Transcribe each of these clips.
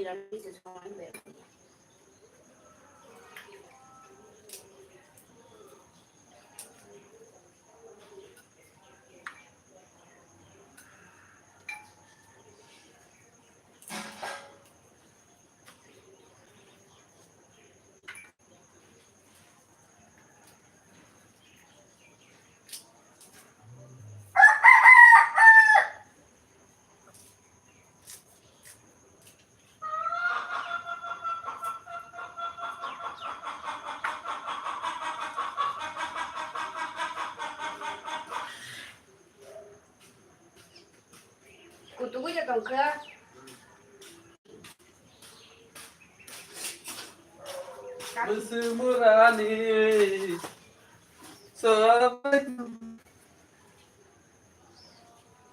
미라미즈 정말 매워. 누구 이제 동크야? Bersemurani sampai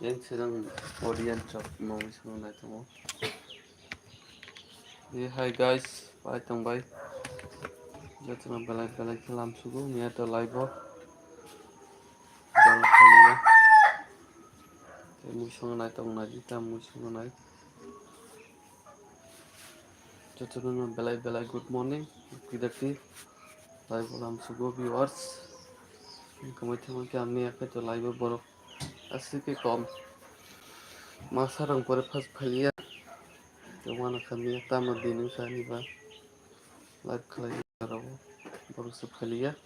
yang sedang audience job mau semua itu mau. Hi guys, bye bye. Jangan balai kelam suku, ni ada live oh. Jangan kali ya. Musuh naik tong naji, musuh naik. Jangan balai good morning. Kita live kelam suku viewers. Kemudian kami akan tu live borok asik kom. Masa orang perfas phalia. Kemana kami tamat dini sani ba. Live kali baru baru sephalia.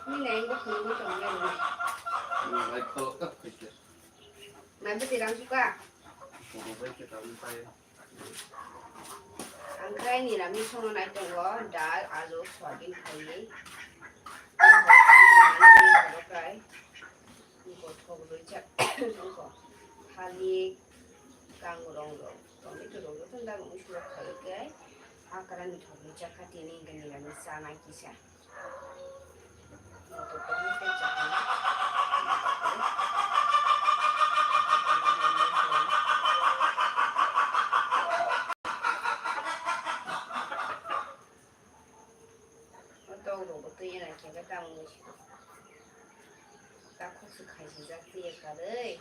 Ini neng kok ini tongnya. Live kalau kap kerja. Nanti tidak suka. Mau baik kita umpai. Angkai ni lah misalnya naik tonggo, dal, alu, soybean, kari. Ini kau berjak, kau kali kangurong dong. Kau itu dong, tu dah musuh kali ke. Akaran itu berjak hati ni gani lah misalnya kisah. Untuk kami berjak ni. Kita tahu musuh. Tak khusus kasih jadi kali.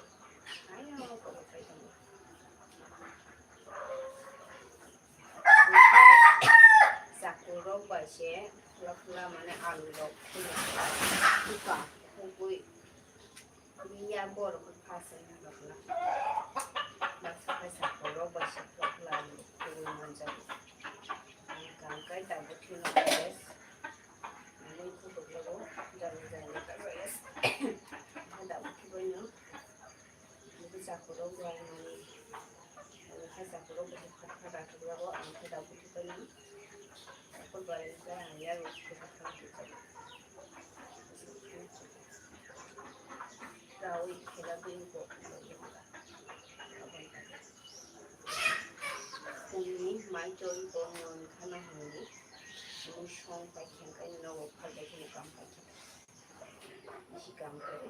Ayo kau berjaya. Sakurok bersih, pula mana alu dok. Suka, kumpul. Minyak bor pasang pula. Masuk sakurok bersih pula kumpul manja. Kangkai tak betul beres. Ini kumpul dulu, jangan tak beres. Ada betul banyak. Ini sakurok bersih ni. Hai sakurok bersih pada kedua orang tidak betul banyak. Aku balik ya kita tahu kita bingung ini macam bangun karena ini musuh pakai kan no pakai ni kampai isi kampai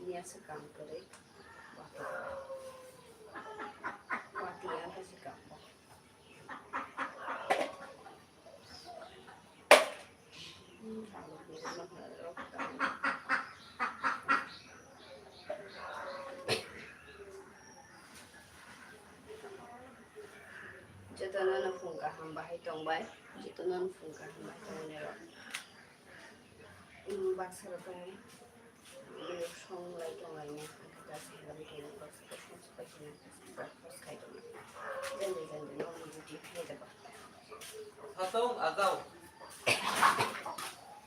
ini asa kampai Wati yang kasih kamu. Kalau bisa nak harap kamu. Jatuh nana fungkah hamba hitong bay. Jatuh nana fungkah hamba hitong nero. Ini baksa bay. Ini song lagi tong lainnya. Kita sehari ini baksa song sebagian. Breakfast kayak gitu. Jangan no butuh ada apa. Hatong agau.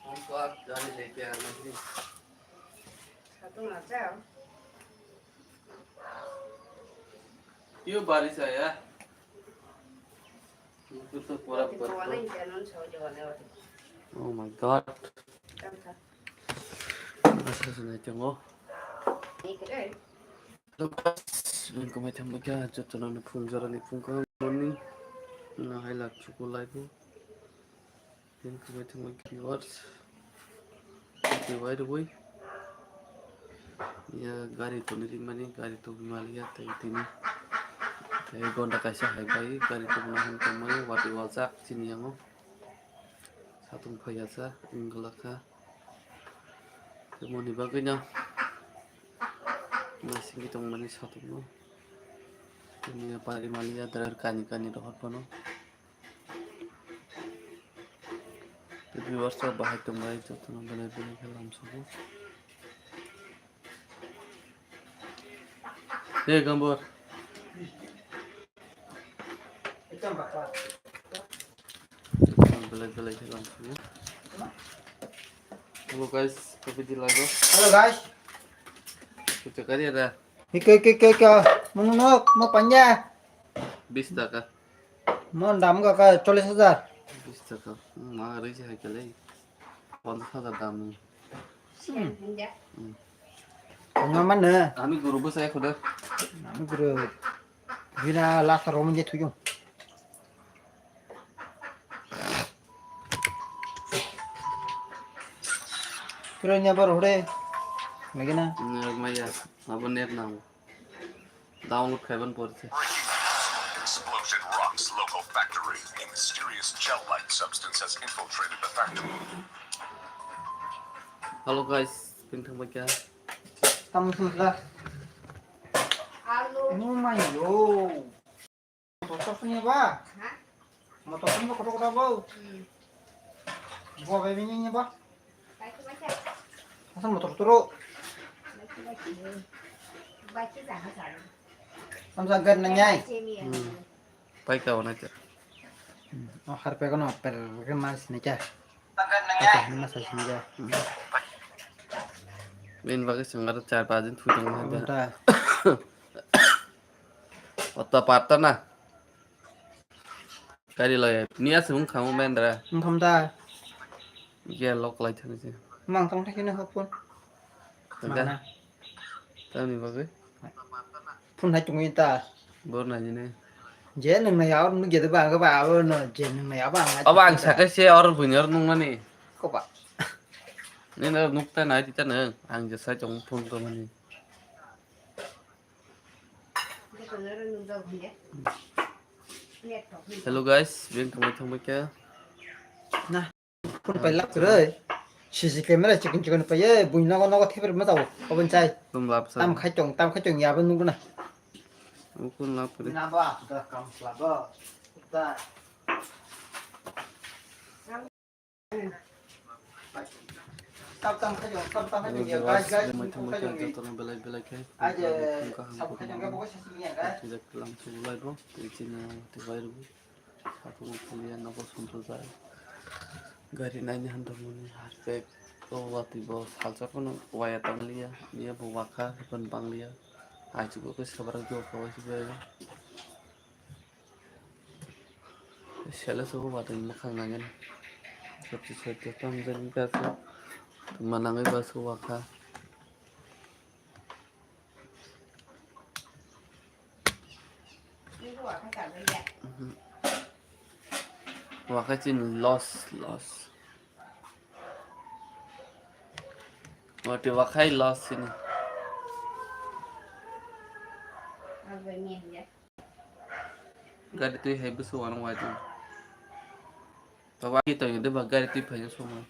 Untuk jadi lepas nanti. Hatong agau. Iyo baris saya. Itu pura pura. Oh my god. Masa sunai tengok. Ini keren. Lepas kemudian mereka jatuh dalam jalan pungkang morning. Nah, highlight sekolah itu. Dan kemudian mereka viewers. Okay, by the way. Ya, gari tu ni mana gari tu Himalaya tadi ni. Saya gonda kasih hai gari tu menahan kemana wati walsak sini yang satu payasa inglaka moni bagay na masing itong mani sa atin mo. Ini apa di Malaysia terakhir kani dohot pano. Tapi warsa bahay tumay itu tanong benar-benar kalam subuh. Gambar. Belai-belai kalam subuh. Halo guys, kopi di lago. Halo guys. Kita kali ada. Ike menunuk mau panja. 20 টাকা mau দাম কাকা 40,000 20 টাকা মা রয়েছে হাইকেলে 50,000 দাম Panya mana? আমি guru saya kuda Ini guru. Vina lasa romen je tuyung. Kira nyabar hore. Lagi na. maya apa net nam download kaiban porche Explosion rocks local factory. A mysterious gel-like substance has infiltrated the factory. halo guys pintu baca Kamu sudah. Alu. Ini main lo. Motor punya ba? Hah? Motor punya kota bau. Gua bebeknya ba? Baca. Masa motor turu. Baca jangan. Samsa gan nanyai. pai kau na cha Oh harpe kono per kemas nih cah. Oke, ini mas sini cah. main bagai sangar 4-5 दिन थुटङ ना Udah. otta patta na kari lay niya sung khamu mendra Engkau dah. ye lok lai thani je Mang tong tak ini hapun. Mana? tani bagai Pun hai chung ta. bor na jine Je nang na yaw nu ge ba ga ba no je nang na yaw ba nga. abang sakai se or bunyor nung mani Ko ba. nên là nút tay này thì chắc nữa ănจะใส่จงพุ่งตัวมันนี่ hello guys bien kembali thông với cái Nah. Pun pai lak rồi. CC camera chicken pai ye bui no no theber ma tau. Ko ben chai. tôm lạp Tam sao khai chong ya ben nu na. cũng lạp rồi Na ba da kam sla ba. Ta. Tam khai chong ya guys. mới thông với cái cho tao belai cái Aja cũng có sam khai chong ga bo sasi ni guys. tidak langsung mulai bro di sini tiba dulu aku mau kuliah aku sumpah saya gari nanya hantar muni harpek waktu bos halsa pun waya tanglia dia buwaka pun panglia aja juga kes kabar juga kau sih gue Shala suhu bata yung makhang nangan Sabsi tam zan kasi Manangay ba suwa ka Waka chin loss Wati wakay loss ini Gari tu hay besu anong wajin Bawa kita yung diba gari tu pahanya semua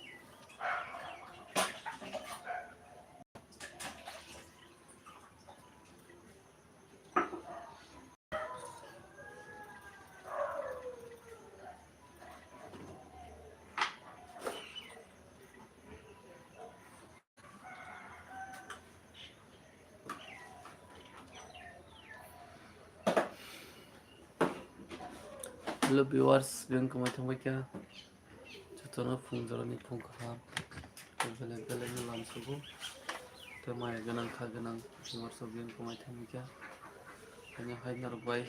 Hello viewers, bilang kemana mereka? Contohnya jalan ni kaham, bela-bela ni lam suku. Tema ya ganang viewers bilang kemana mereka? Hanya hai narbai.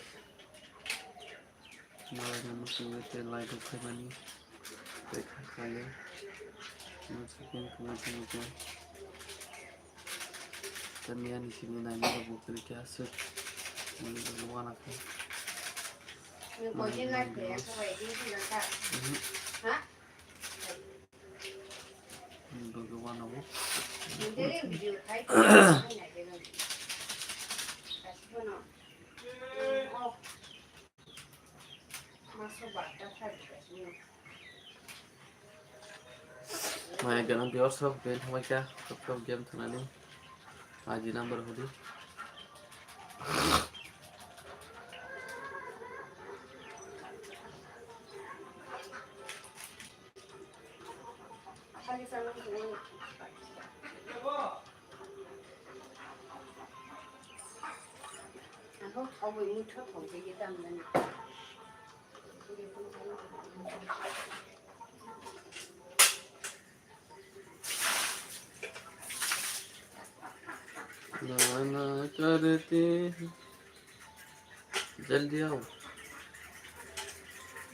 Malah nama suku lain tu kemana? Dekha kali. Masuk bilang kemana mereka? Tanian di sini nanya bukan kiasut. Ini semua anaknya. Mình có trên live để em vậy đi thì là sao? Hả? Bagaimana mau? Mình thấy video thấy cái này cái này. Kasih no. Oh. Masuk batas tadi kasih. Maya ganang biar sob ben hama kya kok game thanani aji number hodi खाली सामान को aku tahu ini tuh tahu jadi taman. ना करते जल्दी आओ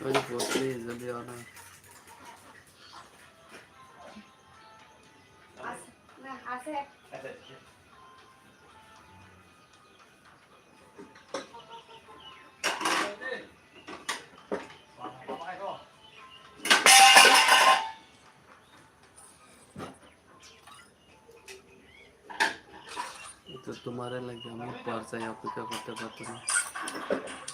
अरे बोलते जल्दी आना Nah, asik. तो तुम्हारे लगे हमें पार से यहाँ पे क्या करते बात नहीं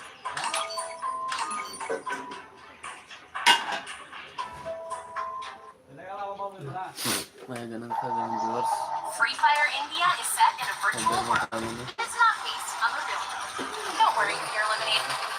मैं गनन था गनन viewers Free Fire India is set in a virtual अंदर world. बताने में It's not based on the real world. Don't worry, you're eliminated.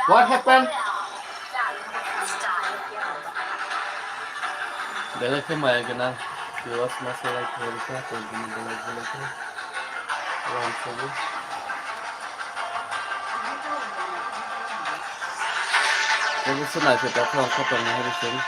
What happened? Bella ke maya gana viewers masih like थोड़ी सा तो दिन bella ke around seven jadi sudah kita kalau ketemu hari ini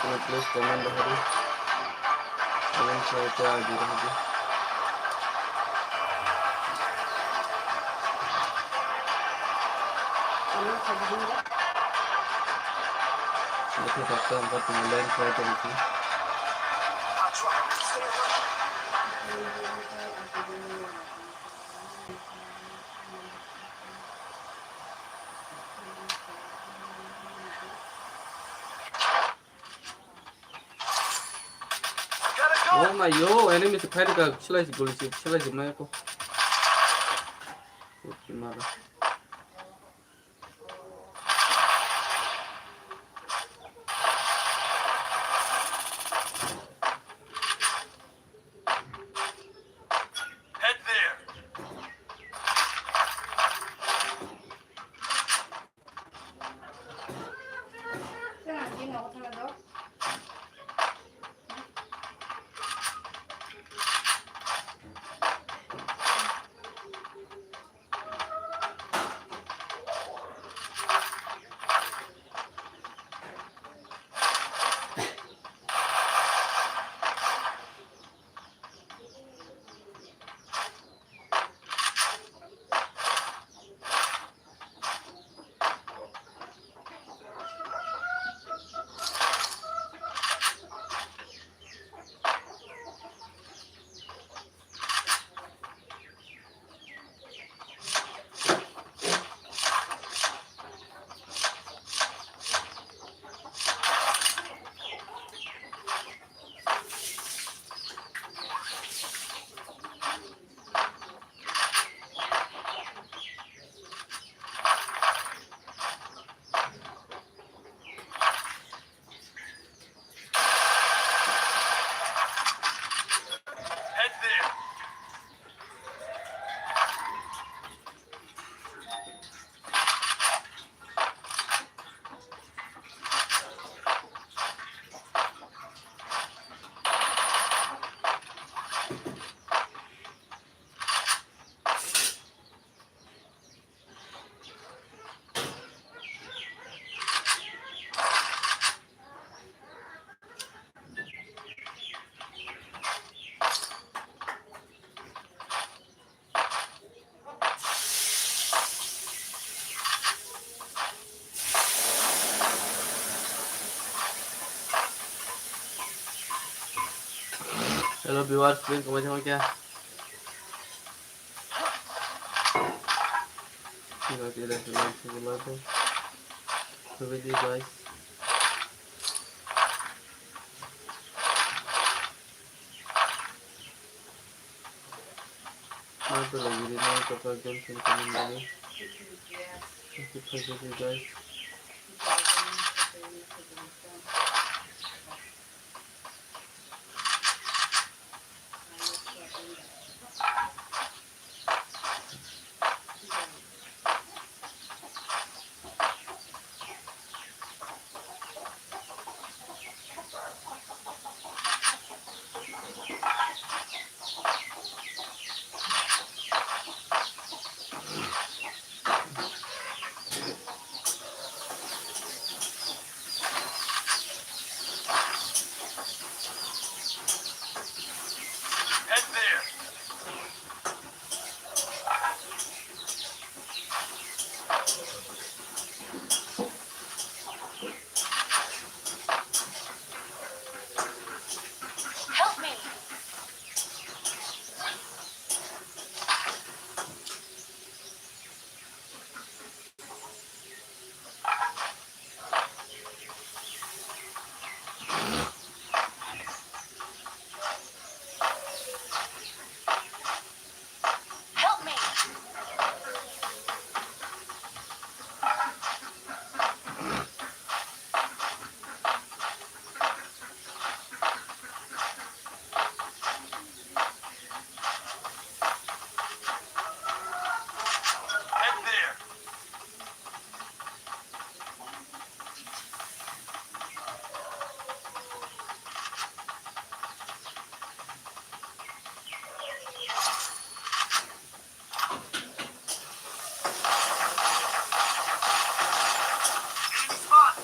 jadi please comment hari kalian saya itu hadir lagi Kamu kerja enggak? देखिए सकते हैं हमको online try करेंगे Oh my yo, enemy से फाइट कर चला इस गोली से चला इस मैं को ओके मारा Head there. Jangan sih nggak usah dong. Hello viewers, please comment sama क्या tidak film sebelah tu video guys itu lagi di mana kapal game film lagi kita guys Head there. Help me. Help me. Head there. Enemy spot.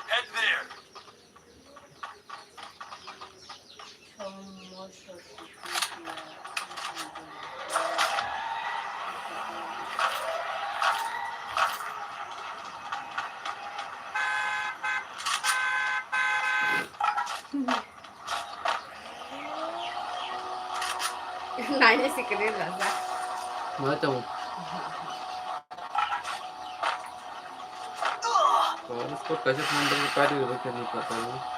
Head there. Nanya si Keren rasa. mana tahu और इसको कैसे phone करके काट के रखे नहीं पता है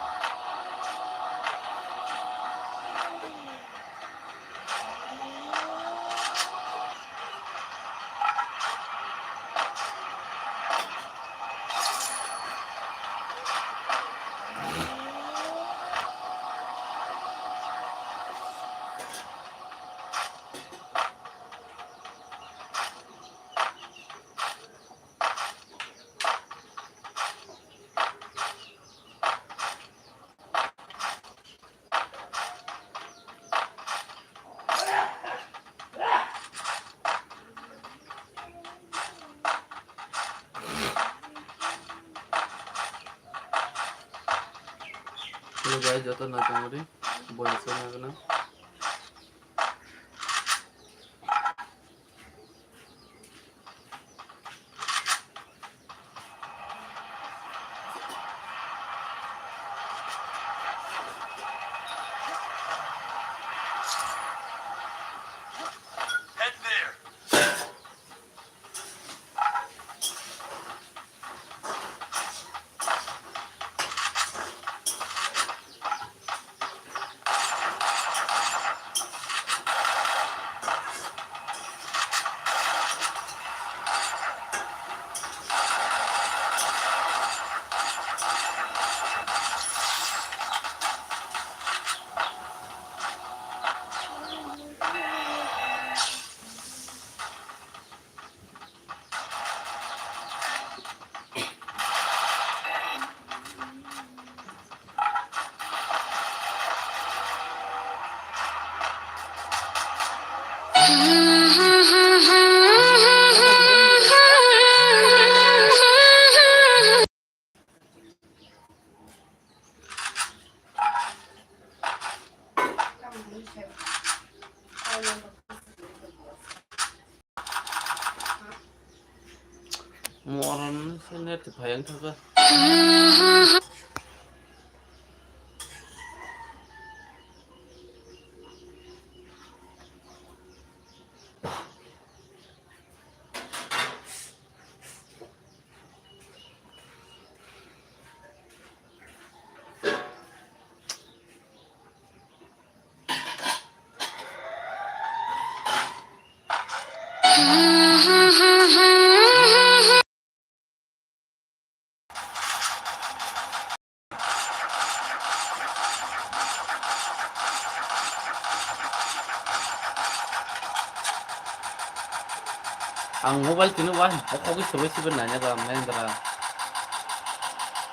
Hello guys, jatuh nanti boleh saya nak Moran sini tuh bayang tuh. Ang mobile tinu wah, pokoknya coba sih benarnya kan main